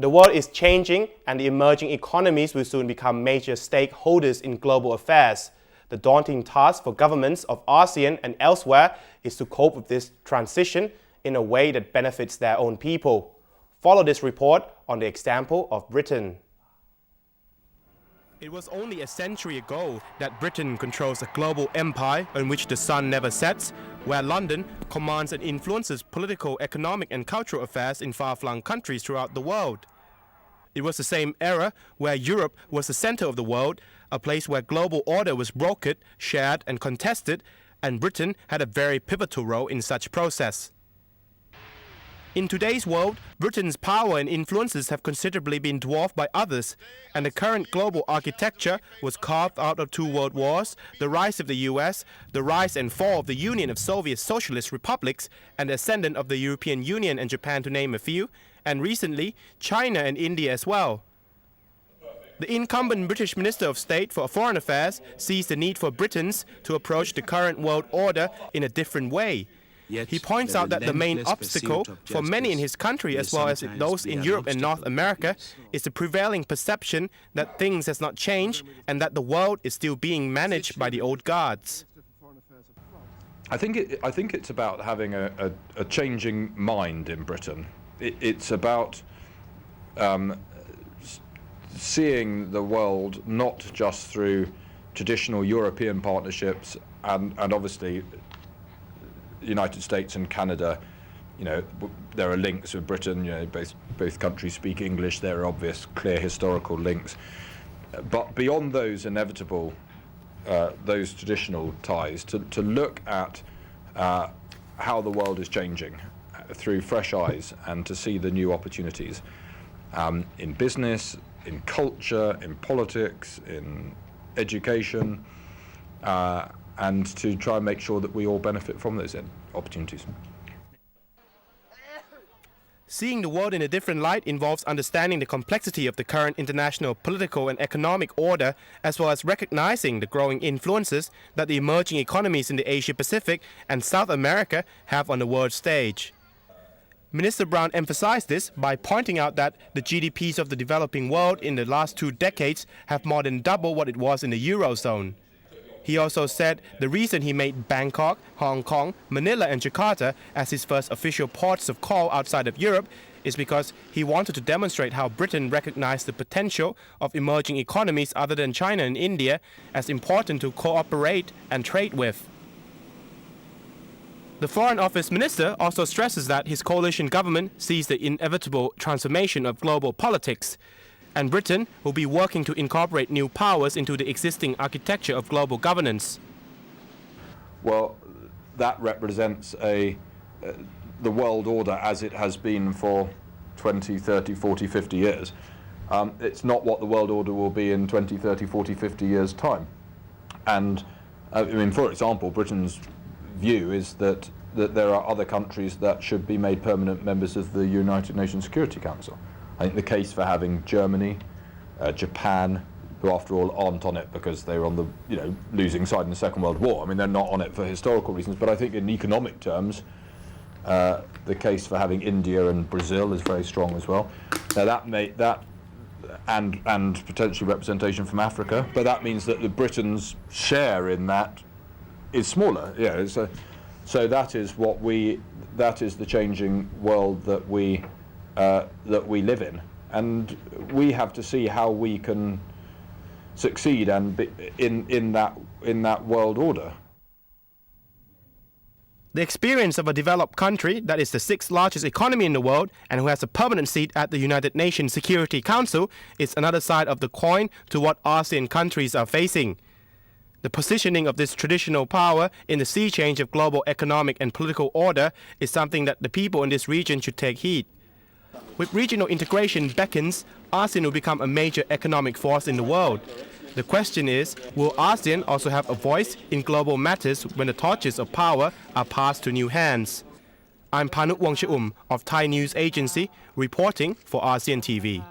The world is changing and the emerging economies will soon become major stakeholders in global affairs. The daunting task for governments of ASEAN and elsewhere is to cope with this transition in a way that benefits their own people. Follow this report on the example of Britain. It was only a century ago that Britain controls a global empire on which the sun never sets, where London commands and influences political, economic and cultural affairs in far-flung countries throughout the world. It was the same era where Europe was the center of the world, a place where global order was brokered, shared and contested, and Britain had a very pivotal role in such process. In today's world, Britain's power and influences have considerably been dwarfed by others, and the current global architecture was carved out of two world wars, the rise of the US, the rise and fall of the Union of Soviet Socialist Republics, and the ascendant of the European Union and Japan, to name a few, and recently, China and India as well. The incumbent British Minister of State for Foreign Affairs sees the need for Britons to approach the current world order in a different way. He points out that the main obstacle for many in his country, as well as those in Europe and North America, is the prevailing perception that things has not changed and that the world is still being managed by the old guards. I think it's about having a changing mind in Britain. It's about seeing the world not just through traditional European partnerships and obviously United States and Canada, there are links with Britain, both countries speak English, there are obvious, clear historical links. But beyond those inevitable, those traditional ties, to look at how the world is changing through fresh eyes and to see the new opportunities in business, in culture, in politics, in education, and to try and make sure that we all benefit from those opportunities. Seeing the world in a different light involves understanding the complexity of the current international political and economic order, as well as recognizing the growing influences that the emerging economies in the Asia-Pacific and South America have on the world stage. Minister Brown emphasized this by pointing out that the GDPs of the developing world in the last 2 decades have more than doubled what it was in the Eurozone. He also said the reason he made Bangkok, Hong Kong, Manila and Jakarta as his first official ports of call outside of Europe is because he wanted to demonstrate how Britain recognized the potential of emerging economies other than China and India as important to cooperate and trade with. The Foreign Office Minister also stresses that his coalition government sees the inevitable transformation of global politics, and Britain will be working to incorporate new powers into the existing architecture of global governance. Well, that represents the world order as it has been for 20, 30, 40, 50 years. It's not what the world order will be in 20, 30, 40, 50 years' time. And, for example, Britain's view is that there are other countries that should be made permanent members of the United Nations Security Council. I think the case for having Germany, Japan, who after all aren't on it because they were on the losing side in the Second World War. They're not on it for historical reasons, but I think in economic terms, the case for having India and Brazil is very strong as well. Now and potentially representation from Africa, but that means that the Britain's share in that is smaller. So that is the changing world that we live in, and we have to see how we can succeed and be in that world order. The experience of a developed country that is the 6th largest economy in the world and who has a permanent seat at the United Nations Security Council is another side of the coin to what ASEAN countries are facing. The positioning of this traditional power in the sea change of global economic and political order is something that the people in this region should take heed. With regional integration beckons, ASEAN will become a major economic force in the world. The question is, will ASEAN also have a voice in global matters when the torches of power are passed to new hands? I'm Wongcha-um of Thai News Agency, reporting for ASEAN TV.